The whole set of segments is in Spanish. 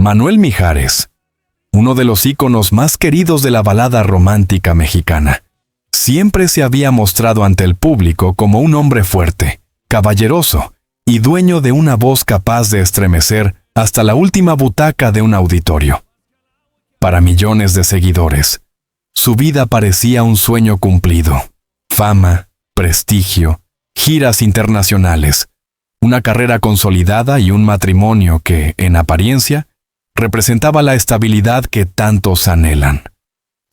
Manuel Mijares, uno de los íconos más queridos de la balada romántica mexicana, siempre se había mostrado ante el público como un hombre fuerte, caballeroso y dueño de una voz capaz de estremecer hasta la última butaca de un auditorio. Para millones de seguidores, su vida parecía un sueño cumplido. Fama, prestigio, giras internacionales, una carrera consolidada y un matrimonio que, en apariencia, representaba la estabilidad que tantos anhelan.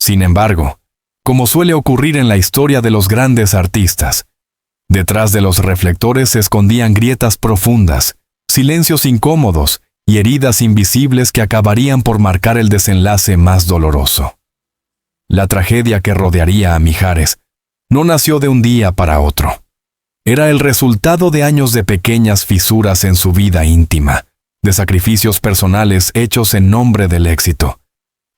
Sin embargo, como suele ocurrir en la historia de los grandes artistas, detrás de los reflectores se escondían grietas profundas, silencios incómodos y heridas invisibles que acabarían por marcar el desenlace más doloroso. La tragedia que rodearía a Mijares no nació de un día para otro. Era el resultado de años de pequeñas fisuras en su vida íntima, de sacrificios personales hechos en nombre del éxito,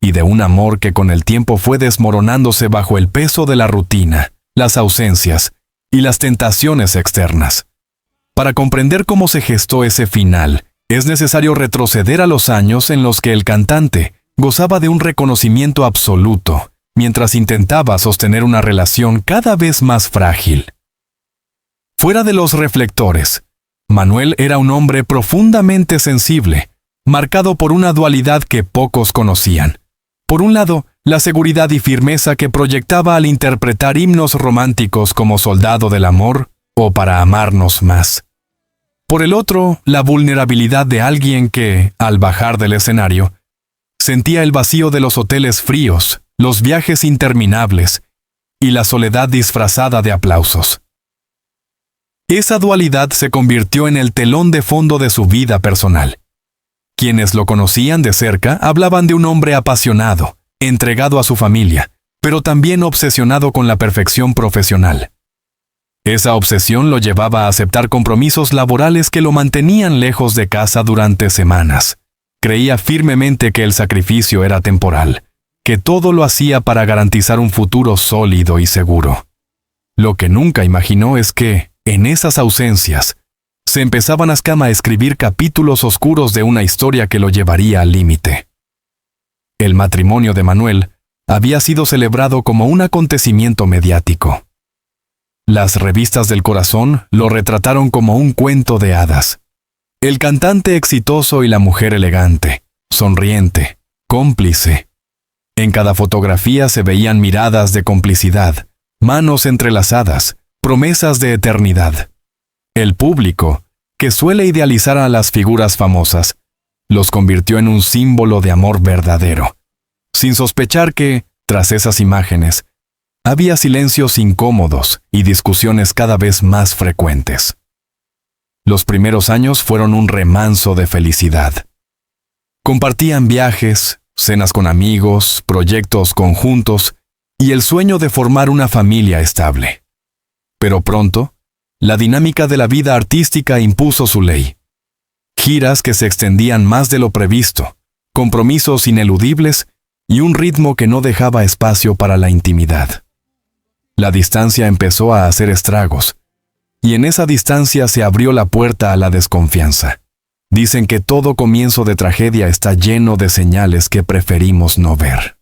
y de un amor que con el tiempo fue desmoronándose bajo el peso de la rutina, las ausencias y las tentaciones externas. Para comprender cómo se gestó ese final, es necesario retroceder a los años en los que el cantante gozaba de un reconocimiento absoluto, mientras intentaba sostener una relación cada vez más frágil. Fuera de los reflectores, Manuel era un hombre profundamente sensible, marcado por una dualidad que pocos conocían. Por un lado, la seguridad y firmeza que proyectaba al interpretar himnos románticos como Soldado del Amor o Para amarnos más. Por el otro, la vulnerabilidad de alguien que, al bajar del escenario, sentía el vacío de los hoteles fríos, los viajes interminables y la soledad disfrazada de aplausos. Esa dualidad se convirtió en el telón de fondo de su vida personal. Quienes lo conocían de cerca hablaban de un hombre apasionado, entregado a su familia, pero también obsesionado con la perfección profesional. Esa obsesión lo llevaba a aceptar compromisos laborales que lo mantenían lejos de casa durante semanas. Creía firmemente que el sacrificio era temporal, que todo lo hacía para garantizar un futuro sólido y seguro. Lo que nunca imaginó es que, en esas ausencias, se empezaban a escribir capítulos oscuros de una historia que lo llevaría al límite. El matrimonio de Manuel había sido celebrado como un acontecimiento mediático. Las revistas del corazón lo retrataron como un cuento de hadas. El cantante exitoso y la mujer elegante, sonriente, cómplice. En cada fotografía se veían miradas de complicidad, manos entrelazadas, promesas de eternidad. El público, que suele idealizar a las figuras famosas, los convirtió en un símbolo de amor verdadero, sin sospechar que, tras esas imágenes, había silencios incómodos y discusiones cada vez más frecuentes. Los primeros años fueron un remanso de felicidad. Compartían viajes, cenas con amigos, proyectos conjuntos y el sueño de formar una familia estable. Pero pronto, la dinámica de la vida artística impuso su ley. Giras que se extendían más de lo previsto, compromisos ineludibles y un ritmo que no dejaba espacio para la intimidad. La distancia empezó a hacer estragos, y en esa distancia se abrió la puerta a la desconfianza. Dicen que todo comienzo de tragedia está lleno de señales que preferimos no ver.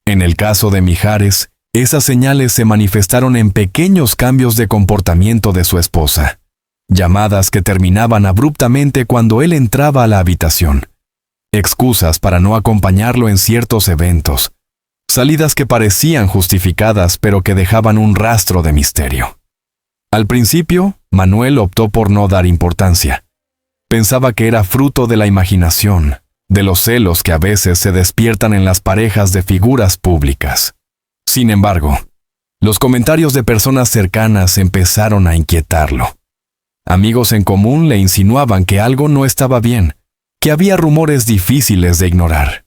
En el caso de Mijares, esas señales se manifestaron en pequeños cambios de comportamiento de su esposa, llamadas que terminaban abruptamente cuando él entraba a la habitación, excusas para no acompañarlo en ciertos eventos, salidas que parecían justificadas pero que dejaban un rastro de misterio. Al principio, Manuel optó por no dar importancia. Pensaba que era fruto de la imaginación, de los celos que a veces se despiertan en las parejas de figuras públicas. Sin embargo, los comentarios de personas cercanas empezaron a inquietarlo. Amigos en común le insinuaban que algo no estaba bien, que había rumores difíciles de ignorar.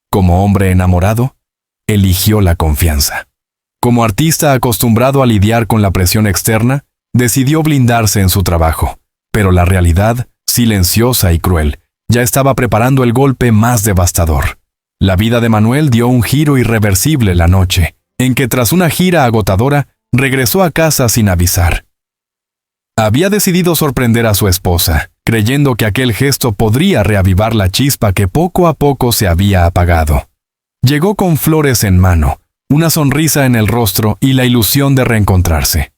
Como hombre enamorado, eligió la confianza. Como artista acostumbrado a lidiar con la presión externa, decidió blindarse en su trabajo, pero la realidad, silenciosa y cruel, ya estaba preparando el golpe más devastador. La vida de Manuel dio un giro irreversible la noche, en que tras una gira agotadora, regresó a casa sin avisar. Había decidido sorprender a su esposa, creyendo que aquel gesto podría reavivar la chispa que poco a poco se había apagado. Llegó con flores en mano, una sonrisa en el rostro y la ilusión de reencontrarse.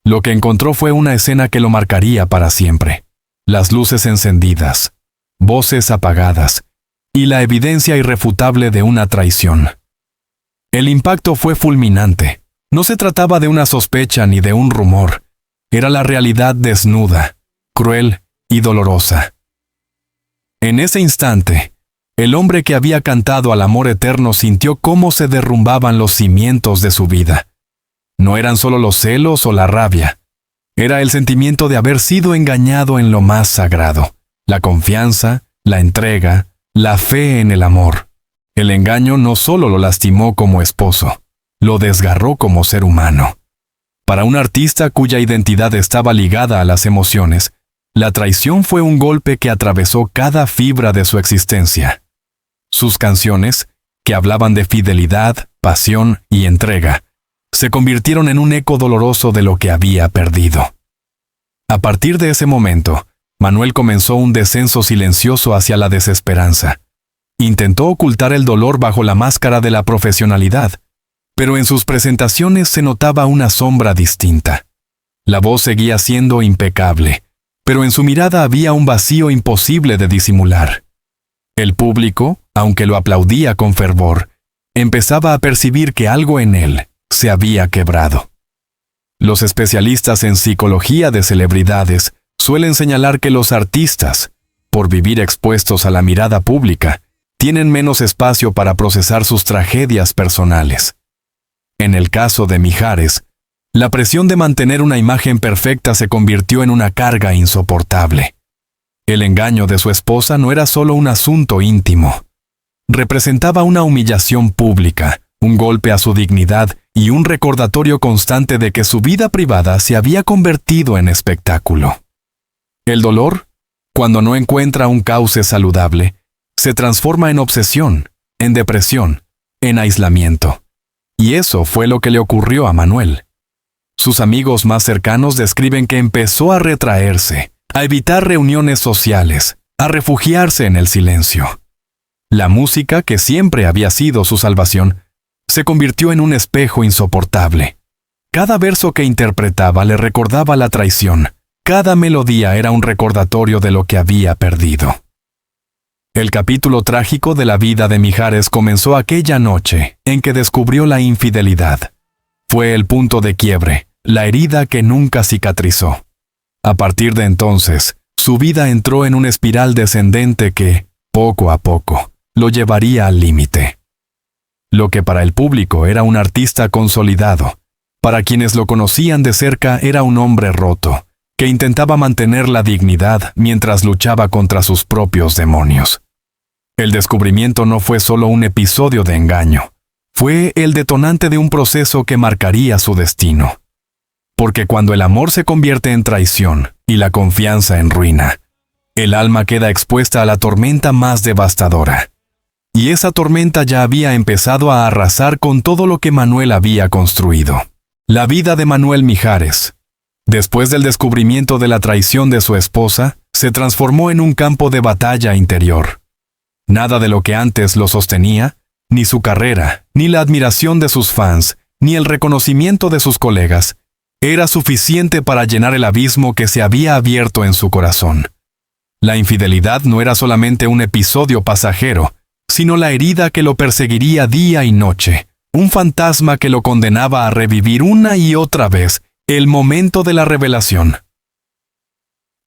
Lo que encontró fue una escena que lo marcaría para siempre. Las luces encendidas, voces apagadas y la evidencia irrefutable de una traición. El impacto fue fulminante. No se trataba de una sospecha ni de un rumor. Era la realidad desnuda, cruel y dolorosa. En ese instante, el hombre que había cantado al amor eterno sintió cómo se derrumbaban los cimientos de su vida. No eran solo los celos o la rabia. Era el sentimiento de haber sido engañado en lo más sagrado, la confianza, la entrega, la fe en el amor. El engaño no solo lo lastimó como esposo, lo desgarró como ser humano. Para un artista cuya identidad estaba ligada a las emociones, la traición fue un golpe que atravesó cada fibra de su existencia. Sus canciones, que hablaban de fidelidad, pasión y entrega, se convirtieron en un eco doloroso de lo que había perdido. A partir de ese momento, Manuel comenzó un descenso silencioso hacia la desesperanza. Intentó ocultar el dolor bajo la máscara de la profesionalidad, pero en sus presentaciones se notaba una sombra distinta. La voz seguía siendo impecable, pero en su mirada había un vacío imposible de disimular. El público, aunque lo aplaudía con fervor, empezaba a percibir que algo en él se había quebrado. Los especialistas en psicología de celebridades suelen señalar que los artistas, por vivir expuestos a la mirada pública, tienen menos espacio para procesar sus tragedias personales. En el caso de Mijares, la presión de mantener una imagen perfecta se convirtió en una carga insoportable. El engaño de su esposa no era solo un asunto íntimo. Representaba una humillación pública, un golpe a su dignidad y un recordatorio constante de que su vida privada se había convertido en espectáculo. El dolor, cuando no encuentra un cauce saludable, se transforma en obsesión, en depresión, en aislamiento. Y eso fue lo que le ocurrió a Manuel. Sus amigos más cercanos describen que empezó a retraerse, a evitar reuniones sociales, a refugiarse en el silencio. La música, que siempre había sido su salvación, se convirtió en un espejo insoportable. Cada verso que interpretaba le recordaba la traición. Cada melodía era un recordatorio de lo que había perdido. El capítulo trágico de la vida de Mijares comenzó aquella noche en que descubrió la infidelidad. Fue el punto de quiebre, la herida que nunca cicatrizó. A partir de entonces, su vida entró en una espiral descendente que, poco a poco, lo llevaría al límite. Lo que para el público era un artista consolidado, para quienes lo conocían de cerca era un hombre roto, que intentaba mantener la dignidad mientras luchaba contra sus propios demonios. El descubrimiento no fue solo un episodio de engaño, fue el detonante de un proceso que marcaría su destino. Porque cuando el amor se convierte en traición y la confianza en ruina, el alma queda expuesta a la tormenta más devastadora. Y esa tormenta ya había empezado a arrasar con todo lo que Manuel había construido. La vida de Manuel Mijares, después del descubrimiento de la traición de su esposa, se transformó en un campo de batalla interior. Nada de lo que antes lo sostenía, ni su carrera, ni la admiración de sus fans, ni el reconocimiento de sus colegas, era suficiente para llenar el abismo que se había abierto en su corazón. La infidelidad no era solamente un episodio pasajero, sino la herida que lo perseguiría día y noche, un fantasma que lo condenaba a revivir una y otra vez el momento de la revelación.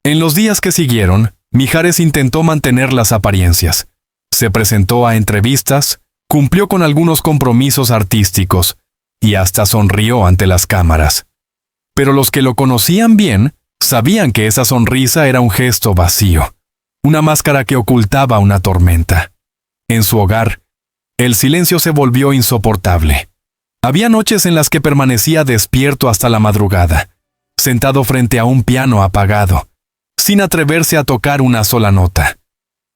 En los días que siguieron, Mijares intentó mantener las apariencias. Se presentó a entrevistas, cumplió con algunos compromisos artísticos y hasta sonrió ante las cámaras. Pero los que lo conocían bien sabían que esa sonrisa era un gesto vacío, una máscara que ocultaba una tormenta. En su hogar, el silencio se volvió insoportable. Había noches en las que permanecía despierto hasta la madrugada, sentado frente a un piano apagado, sin atreverse a tocar una sola nota.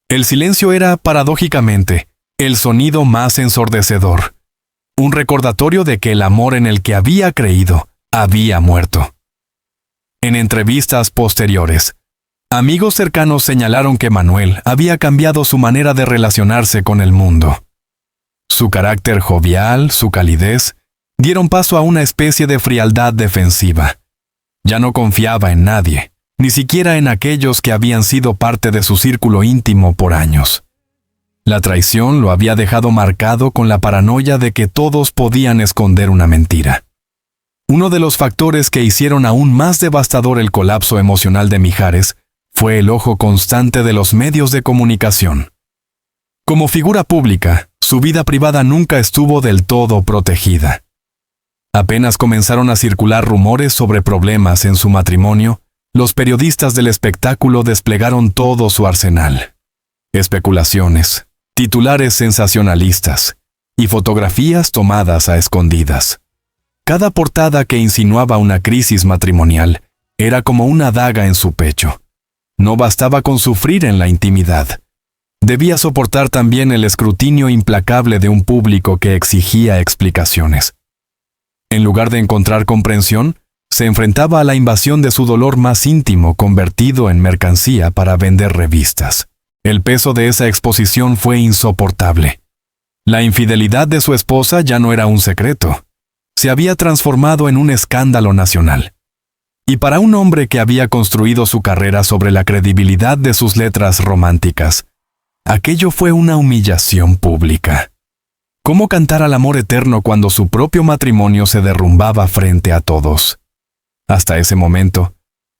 El silencio era, paradójicamente, el sonido más ensordecedor, un recordatorio de que el amor en el que había creído había muerto. En entrevistas posteriores, Amigos cercanos señalaron que Manuel había cambiado su manera de relacionarse con el mundo. Su carácter jovial, su calidez, dieron paso a una especie de frialdad defensiva. Ya no confiaba en nadie, ni siquiera en aquellos que habían sido parte de su círculo íntimo por años. La traición lo había dejado marcado con la paranoia de que todos podían esconder una mentira. Uno de los factores que hicieron aún más devastador el colapso emocional de Mijares fue el ojo constante de los medios de comunicación. Como figura pública, su vida privada nunca estuvo del todo protegida. Apenas comenzaron a circular rumores sobre problemas en su matrimonio, los periodistas del espectáculo desplegaron todo su arsenal. Especulaciones, titulares sensacionalistas y fotografías tomadas a escondidas. Cada portada que insinuaba una crisis matrimonial era como una daga en su pecho. No bastaba con sufrir en la intimidad. Debía soportar también el escrutinio implacable de un público que exigía explicaciones. En lugar de encontrar comprensión, se enfrentaba a la invasión de su dolor más íntimo convertido en mercancía para vender revistas. El peso de esa exposición fue insoportable. La infidelidad de su esposa ya no era un secreto. Se había transformado en un escándalo nacional. Y para un hombre que había construido su carrera sobre la credibilidad de sus letras románticas, aquello fue una humillación pública. ¿Cómo cantar al amor eterno cuando su propio matrimonio se derrumbaba frente a todos? Hasta ese momento,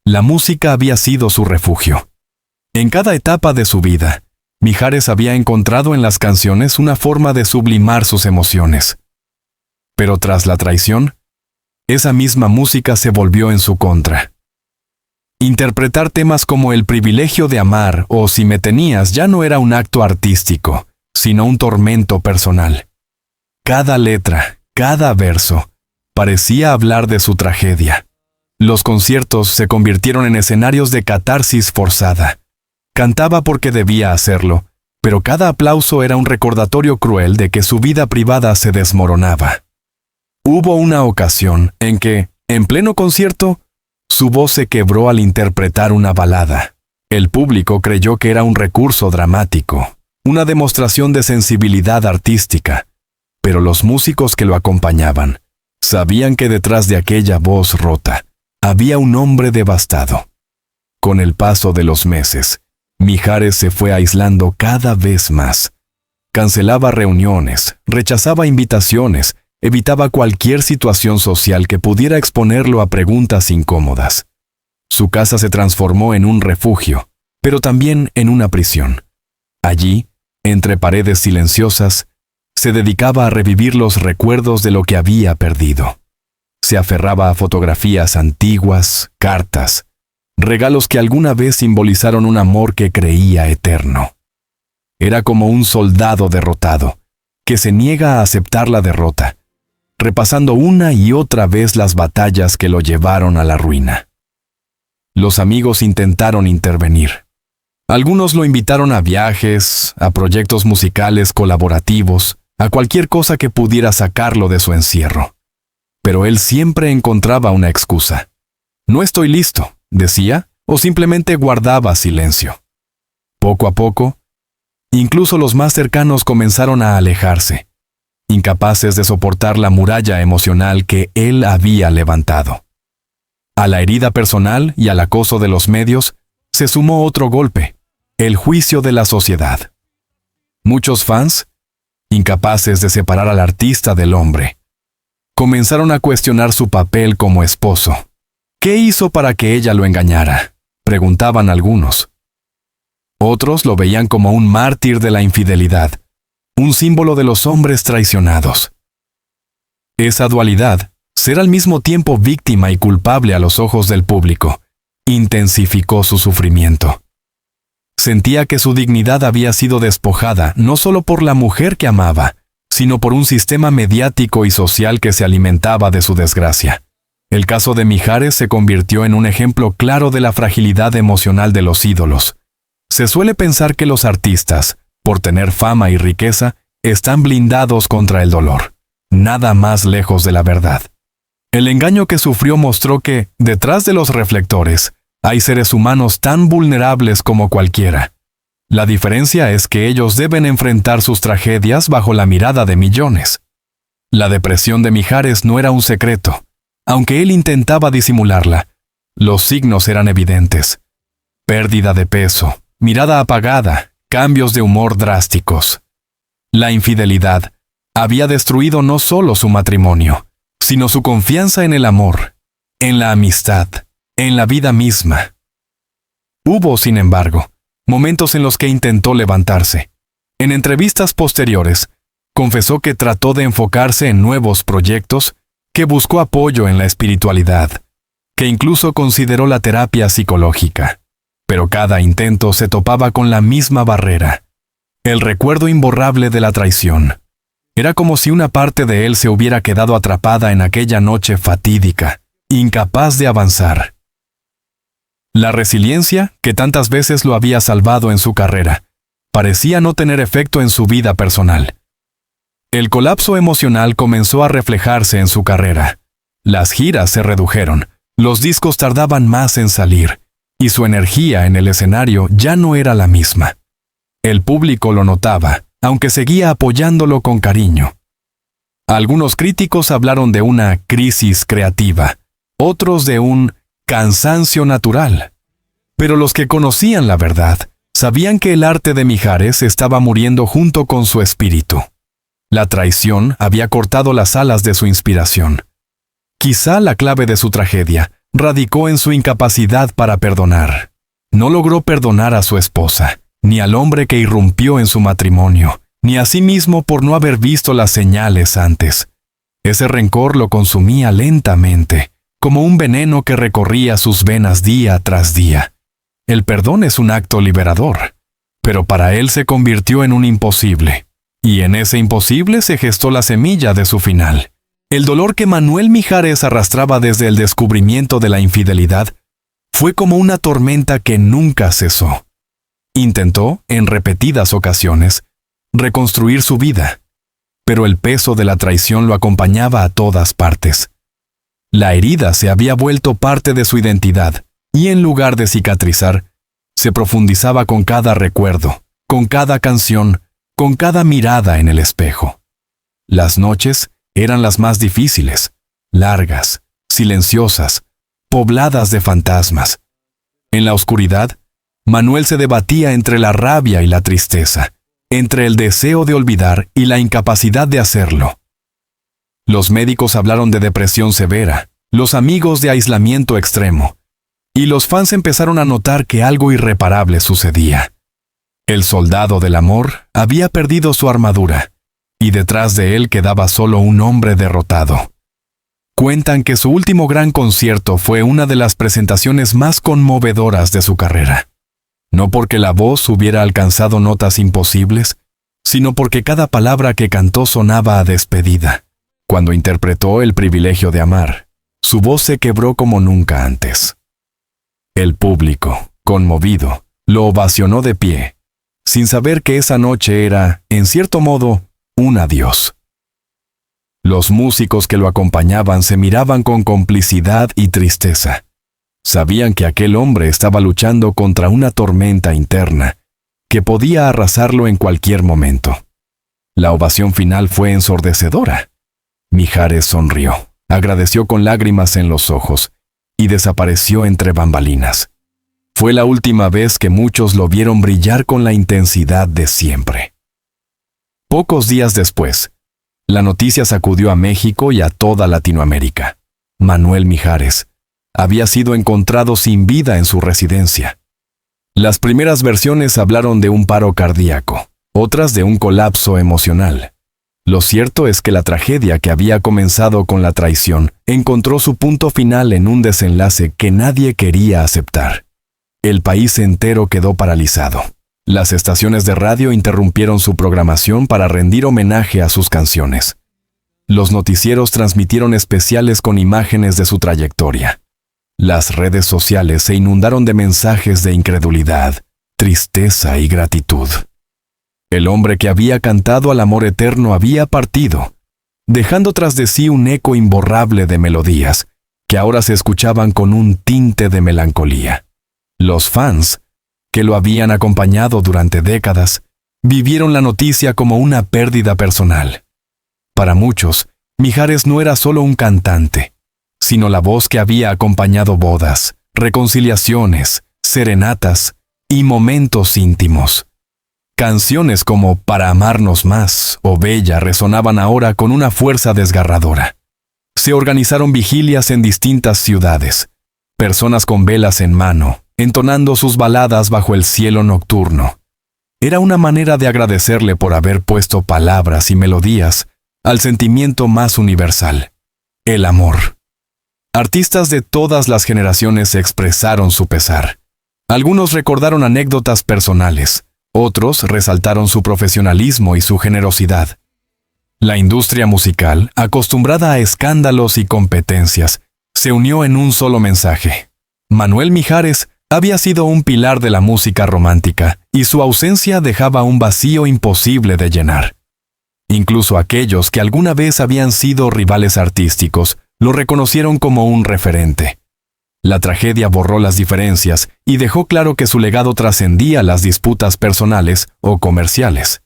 la música había sido su refugio. En cada etapa de su vida, Mijares había encontrado en las canciones una forma de sublimar sus emociones. Pero tras la traición, esa misma música se volvió en su contra. Interpretar temas como El privilegio de amar o Si me tenías ya no era un acto artístico, sino un tormento personal. Cada letra, cada verso, parecía hablar de su tragedia. Los conciertos se convirtieron en escenarios de catarsis forzada. Cantaba porque debía hacerlo, pero cada aplauso era un recordatorio cruel de que su vida privada se desmoronaba. Hubo una ocasión en que, en pleno concierto, su voz se quebró al interpretar una balada. El público creyó que era un recurso dramático, una demostración de sensibilidad artística, pero los músicos que lo acompañaban sabían que detrás de aquella voz rota había un hombre devastado. Con el paso de los meses, Mijares se fue aislando cada vez más. Cancelaba reuniones, rechazaba invitaciones, evitaba cualquier situación social que pudiera exponerlo a preguntas incómodas. Su casa se transformó en un refugio, pero también en una prisión. Allí, entre paredes silenciosas, se dedicaba a revivir los recuerdos de lo que había perdido. Se aferraba a fotografías antiguas, cartas, regalos que alguna vez simbolizaron un amor que creía eterno. Era como un soldado derrotado, que se niega a aceptar la derrota, repasando una y otra vez las batallas que lo llevaron a la ruina. Los amigos intentaron intervenir. Algunos lo invitaron a viajes, a proyectos musicales colaborativos, a cualquier cosa que pudiera sacarlo de su encierro. Pero él siempre encontraba una excusa. No estoy listo, decía, o simplemente guardaba silencio. Poco a poco, incluso los más cercanos comenzaron a alejarse, incapaces de soportar la muralla emocional que él había levantado. A la herida personal y al acoso de los medios se sumó otro golpe, el juicio de la sociedad. Muchos fans, incapaces de separar al artista del hombre, comenzaron a cuestionar su papel como esposo. ¿Qué hizo para que ella lo engañara?, preguntaban algunos. Otros lo veían como un mártir de la infidelidad, un símbolo de los hombres traicionados. Esa dualidad, ser al mismo tiempo víctima y culpable a los ojos del público, intensificó su sufrimiento. Sentía que su dignidad había sido despojada no solo por la mujer que amaba, sino por un sistema mediático y social que se alimentaba de su desgracia. El caso de Mijares se convirtió en un ejemplo claro de la fragilidad emocional de los ídolos. Se suele pensar que los artistas, por tener fama y riqueza, están blindados contra el dolor. Nada más lejos de la verdad. El engaño que sufrió mostró que, detrás de los reflectores, Hay seres humanos tan vulnerables como cualquiera. La diferencia es que ellos deben enfrentar sus tragedias bajo la mirada de millones. La depresión de Mijares no era un secreto. Aunque él intentaba disimularla, los signos eran evidentes. Pérdida de peso, mirada apagada, cambios de humor drásticos. La infidelidad había destruido no solo su matrimonio, sino su confianza en el amor, en la amistad, en la vida misma. Hubo, sin embargo, momentos en los que intentó levantarse. En entrevistas posteriores, confesó que trató de enfocarse en nuevos proyectos, que buscó apoyo en la espiritualidad, que incluso consideró la terapia psicológica. Pero cada intento se topaba con la misma barrera: el recuerdo imborrable de la traición. Era como si una parte de él se hubiera quedado atrapada en aquella noche fatídica, incapaz de avanzar. La resiliencia, que tantas veces lo había salvado en su carrera, parecía no tener efecto en su vida personal. El colapso emocional comenzó a reflejarse en su carrera. Las giras se redujeron, los discos tardaban más en salir, y su energía en el escenario ya no era la misma. El público lo notaba, aunque seguía apoyándolo con cariño. Algunos críticos hablaron de una crisis creativa, otros de un cansancio natural. Pero los que conocían la verdad sabían que el arte de Mijares estaba muriendo junto con su espíritu. La traición había cortado las alas de su inspiración. Quizá la clave de su tragedia radicó en su incapacidad para perdonar. No logró perdonar a su esposa, ni al hombre que irrumpió en su matrimonio, ni a sí mismo por no haber visto las señales antes. Ese rencor lo consumía lentamente, como un veneno que recorría sus venas día tras día. El perdón es un acto liberador, pero para él se convirtió en un imposible. Y en ese imposible se gestó la semilla de su final. El dolor que Manuel Mijares arrastraba desde el descubrimiento de la infidelidad fue como una tormenta que nunca cesó. Intentó, en repetidas ocasiones, reconstruir su vida, pero el peso de la traición lo acompañaba a todas partes. La herida se había vuelto parte de su identidad, y en lugar de cicatrizar, se profundizaba con cada recuerdo, con cada canción, con cada mirada en el espejo. Las noches eran las más difíciles, largas, silenciosas, pobladas de fantasmas. En la oscuridad, Manuel se debatía entre la rabia y la tristeza, entre el deseo de olvidar y la incapacidad de hacerlo. Los médicos hablaron de depresión severa, los amigos de aislamiento extremo, y los fans empezaron a notar que algo irreparable sucedía. El soldado del amor había perdido su armadura, y detrás de él quedaba solo un hombre derrotado. Cuentan que su último gran concierto fue una de las presentaciones más conmovedoras de su carrera. No porque la voz hubiera alcanzado notas imposibles, sino porque cada palabra que cantó sonaba a despedida. Cuando interpretó El privilegio de amar, su voz se quebró como nunca antes. El público, conmovido, lo ovacionó de pie, sin saber que esa noche era, en cierto modo, un adiós. Los músicos que lo acompañaban se miraban con complicidad y tristeza. Sabían que aquel hombre estaba luchando contra una tormenta interna que podía arrasarlo en cualquier momento. La ovación final fue ensordecedora. Mijares sonrió, agradeció con lágrimas en los ojos y desapareció entre bambalinas. Fue la última vez que muchos lo vieron brillar con la intensidad de siempre. Pocos días después, la noticia sacudió a México y a toda Latinoamérica. Manuel Mijares había sido encontrado sin vida en su residencia. Las primeras versiones hablaron de un paro cardíaco, otras de un colapso emocional. Lo cierto es que la tragedia que había comenzado con la traición encontró su punto final en un desenlace que nadie quería aceptar. El país entero quedó paralizado. Las estaciones de radio interrumpieron su programación para rendir homenaje a sus canciones. Los noticieros transmitieron especiales con imágenes de su trayectoria. Las redes sociales se inundaron de mensajes de incredulidad, tristeza y gratitud. El hombre que había cantado al amor eterno había partido, dejando tras de sí un eco imborrable de melodías que ahora se escuchaban con un tinte de melancolía. Los fans, que lo habían acompañado durante décadas, vivieron la noticia como una pérdida personal. Para muchos, Mijares no era solo un cantante, sino la voz que había acompañado bodas, reconciliaciones, serenatas y momentos íntimos. Canciones como Para amarnos más o Bella resonaban ahora con una fuerza desgarradora. Se organizaron vigilias en distintas ciudades, personas con velas en mano, entonando sus baladas bajo el cielo nocturno. Era una manera de agradecerle por haber puesto palabras y melodías al sentimiento más universal, el amor. Artistas de todas las generaciones expresaron su pesar. Algunos recordaron anécdotas personales, otros resaltaron su profesionalismo y su generosidad. La industria musical, acostumbrada a escándalos y competencias, se unió en un solo mensaje. Manuel Mijares había sido un pilar de la música romántica y su ausencia dejaba un vacío imposible de llenar. Incluso aquellos que alguna vez habían sido rivales artísticos lo reconocieron como un referente. La tragedia borró las diferencias y dejó claro que su legado trascendía las disputas personales o comerciales.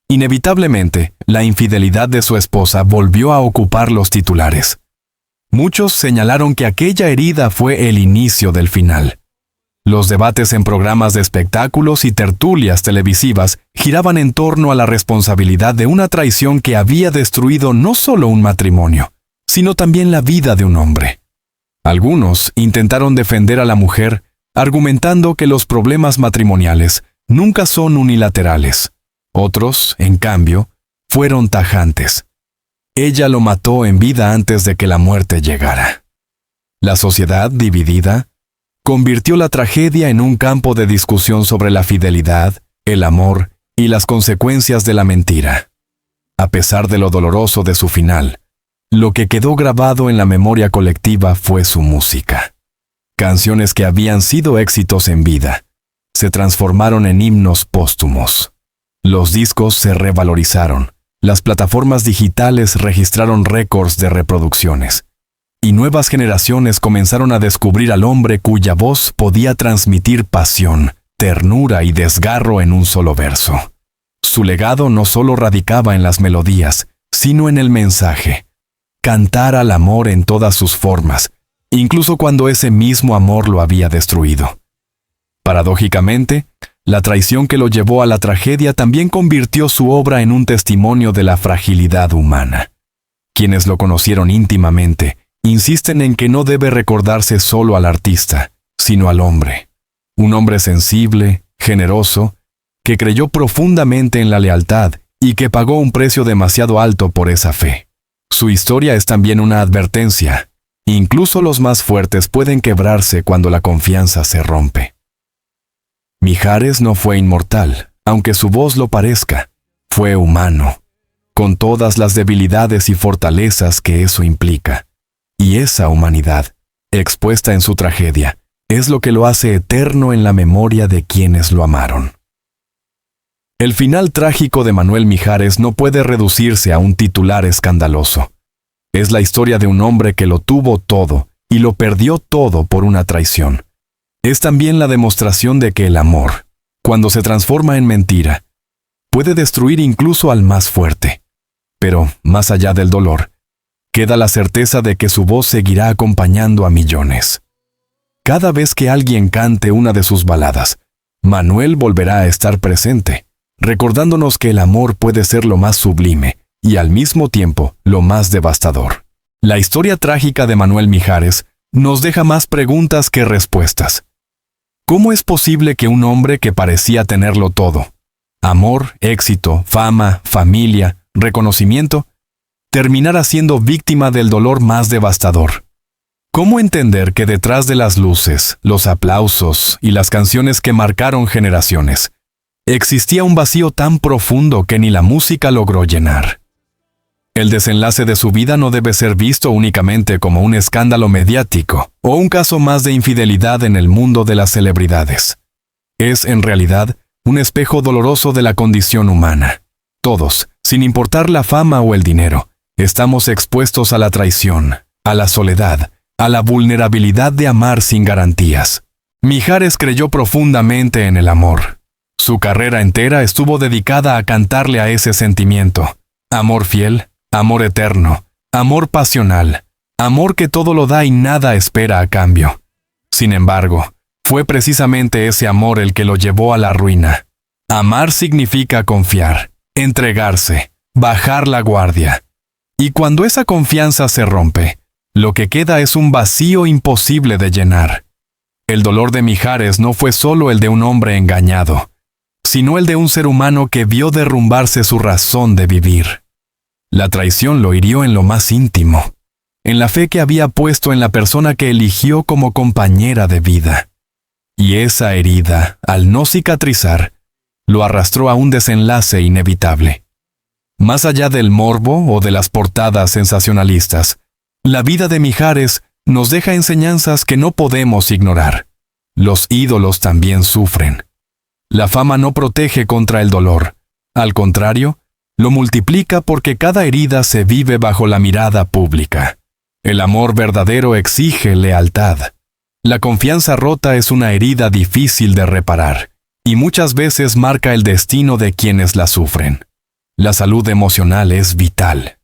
Inevitablemente, la infidelidad de su esposa volvió a ocupar los titulares. Muchos señalaron que aquella herida fue el inicio del final. Los debates en programas de espectáculos y tertulias televisivas giraban en torno a la responsabilidad de una traición que había destruido no solo un matrimonio, sino también la vida de un hombre. Algunos intentaron defender a la mujer, argumentando que los problemas matrimoniales nunca son unilaterales. Otros, en cambio, fueron tajantes. Ella lo mató en vida antes de que la muerte llegara. La sociedad, dividida, convirtió la tragedia en un campo de discusión sobre la fidelidad, el amor y las consecuencias de la mentira. A pesar de lo doloroso de su final, lo que quedó grabado en la memoria colectiva fue su música. Canciones que habían sido éxitos en vida, se transformaron en himnos póstumos. Los discos se revalorizaron, las plataformas digitales registraron récords de reproducciones, y nuevas generaciones comenzaron a descubrir al hombre cuya voz podía transmitir pasión, ternura y desgarro en un solo verso. Su legado no solo radicaba en las melodías, sino en el mensaje. Cantar al amor en todas sus formas, incluso cuando ese mismo amor lo había destruido. Paradójicamente, la traición que lo llevó a la tragedia también convirtió su obra en un testimonio de la fragilidad humana. Quienes lo conocieron íntimamente insisten en que no debe recordarse solo al artista, sino al hombre. Un hombre sensible, generoso, que creyó profundamente en la lealtad y que pagó un precio demasiado alto por esa fe. Su historia es también una advertencia. Incluso los más fuertes pueden quebrarse cuando la confianza se rompe. Mijares no fue inmortal, aunque su voz lo parezca. Fue humano, con todas las debilidades y fortalezas que eso implica. Y esa humanidad, expuesta en su tragedia, es lo que lo hace eterno en la memoria de quienes lo amaron. El final trágico de Manuel Mijares no puede reducirse a un titular escandaloso. Es la historia de un hombre que lo tuvo todo y lo perdió todo por una traición. Es también la demostración de que el amor, cuando se transforma en mentira, puede destruir incluso al más fuerte. Pero, más allá del dolor, queda la certeza de que su voz seguirá acompañando a millones. Cada vez que alguien cante una de sus baladas, Manuel volverá a estar presente, recordándonos que el amor puede ser lo más sublime y al mismo tiempo lo más devastador. La historia trágica de Manuel Mijares nos deja más preguntas que respuestas. ¿Cómo es posible que un hombre que parecía tenerlo todo, amor, éxito, fama, familia, reconocimiento, terminara siendo víctima del dolor más devastador? ¿Cómo entender que detrás de las luces, los aplausos y las canciones que marcaron generaciones, existía un vacío tan profundo que ni la música logró llenar? El desenlace de su vida no debe ser visto únicamente como un escándalo mediático o un caso más de infidelidad en el mundo de las celebridades. Es, en realidad, un espejo doloroso de la condición humana. Todos, sin importar la fama o el dinero, estamos expuestos a la traición, a la soledad, a la vulnerabilidad de amar sin garantías. Mijares creyó profundamente en el amor. Su carrera entera estuvo dedicada a cantarle a ese sentimiento. Amor fiel, amor eterno, amor pasional, amor que todo lo da y nada espera a cambio. Sin embargo, fue precisamente ese amor el que lo llevó a la ruina. Amar significa confiar, entregarse, bajar la guardia. Y cuando esa confianza se rompe, lo que queda es un vacío imposible de llenar. El dolor de Mijares no fue solo el de un hombre engañado, sino el de un ser humano que vio derrumbarse su razón de vivir. La traición lo hirió en lo más íntimo, en la fe que había puesto en la persona que eligió como compañera de vida. Y esa herida, al no cicatrizar, lo arrastró a un desenlace inevitable. Más allá del morbo o de las portadas sensacionalistas, la vida de Mijares nos deja enseñanzas que no podemos ignorar. Los ídolos también sufren. La fama no protege contra el dolor. Al contrario, lo multiplica porque cada herida se vive bajo la mirada pública. El amor verdadero exige lealtad. La confianza rota es una herida difícil de reparar, y muchas veces marca el destino de quienes la sufren. La salud emocional es vital.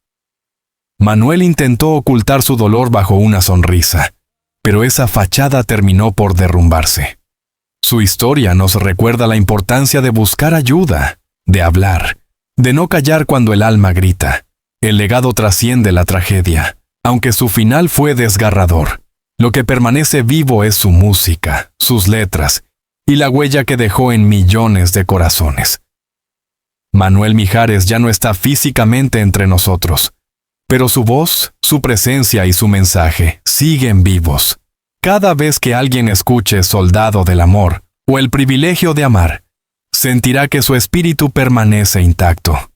Manuel intentó ocultar su dolor bajo una sonrisa, pero esa fachada terminó por derrumbarse. Su historia nos recuerda la importancia de buscar ayuda, de hablar, de no callar cuando el alma grita. El legado trasciende la tragedia, aunque su final fue desgarrador. Lo que permanece vivo es su música, sus letras y la huella que dejó en millones de corazones. Manuel Mijares ya no está físicamente entre nosotros, pero su voz, su presencia y su mensaje siguen vivos. Cada vez que alguien escuche Soldado del Amor o El privilegio de amar, sentirá que su espíritu permanece intacto.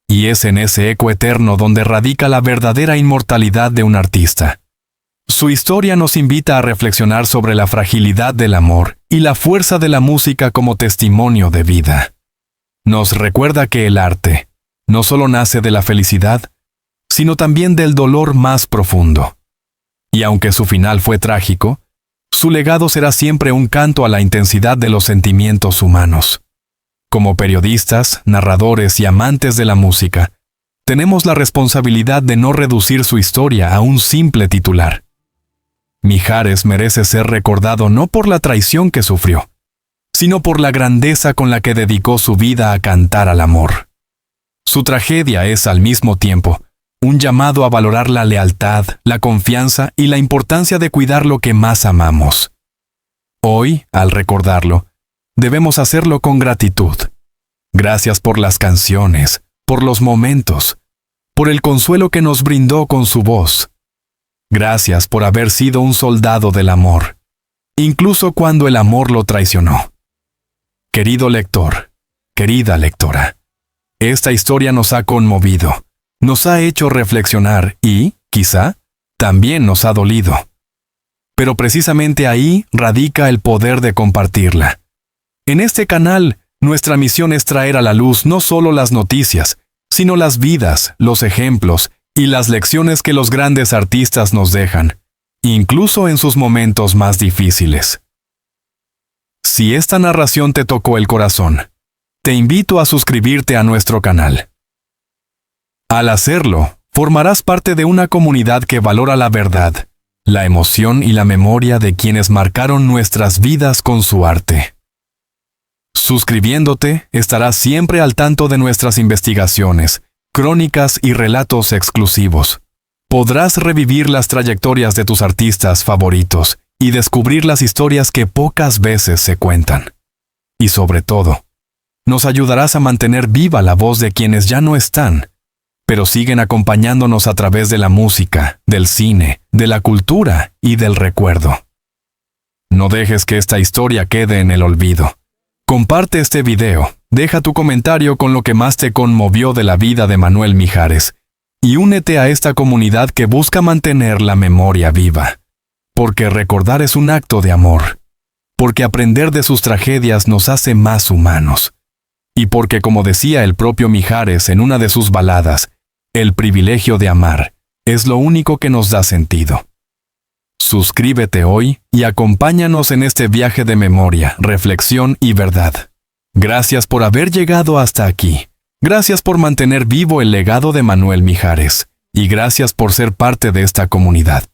Y es en ese eco eterno donde radica la verdadera inmortalidad de un artista. Su historia nos invita a reflexionar sobre la fragilidad del amor y la fuerza de la música como testimonio de vida. Nos recuerda que el arte no solo nace de la felicidad, sino también del dolor más profundo. Y aunque su final fue trágico, su legado será siempre un canto a la intensidad de los sentimientos humanos. Como periodistas, narradores y amantes de la música, tenemos la responsabilidad de no reducir su historia a un simple titular. Mijares merece ser recordado no por la traición que sufrió, sino por la grandeza con la que dedicó su vida a cantar al amor. Su tragedia es al mismo tiempo un llamado a valorar la lealtad, la confianza y la importancia de cuidar lo que más amamos. Hoy, al recordarlo, debemos hacerlo con gratitud. Gracias por las canciones, por los momentos, por el consuelo que nos brindó con su voz. Gracias por haber sido un soldado del amor, incluso cuando el amor lo traicionó. Querido lector, querida lectora, esta historia nos ha conmovido, nos ha hecho reflexionar y, quizá, también nos ha dolido. Pero precisamente ahí radica el poder de compartirla. En este canal, nuestra misión es traer a la luz no solo las noticias, sino las vidas, los ejemplos y las lecciones que los grandes artistas nos dejan, incluso en sus momentos más difíciles. Si esta narración te tocó el corazón, te invito a suscribirte a nuestro canal. Al hacerlo, formarás parte de una comunidad que valora la verdad, la emoción y la memoria de quienes marcaron nuestras vidas con su arte. Suscribiéndote, estarás siempre al tanto de nuestras investigaciones, crónicas y relatos exclusivos. Podrás revivir las trayectorias de tus artistas favoritos y descubrir las historias que pocas veces se cuentan. Y sobre todo, nos ayudarás a mantener viva la voz de quienes ya no están, pero siguen acompañándonos a través de la música, del cine, de la cultura y del recuerdo. No dejes que esta historia quede en el olvido. Comparte este video, deja tu comentario con lo que más te conmovió de la vida de Manuel Mijares y únete a esta comunidad que busca mantener la memoria viva. Porque recordar es un acto de amor. Porque aprender de sus tragedias nos hace más humanos. Y porque, como decía el propio Mijares en una de sus baladas, el privilegio de amar es lo único que nos da sentido. Suscríbete hoy y acompáñanos en este viaje de memoria, reflexión y verdad. Gracias por haber llegado hasta aquí. Gracias por mantener vivo el legado de Manuel Mijares. Y gracias por ser parte de esta comunidad.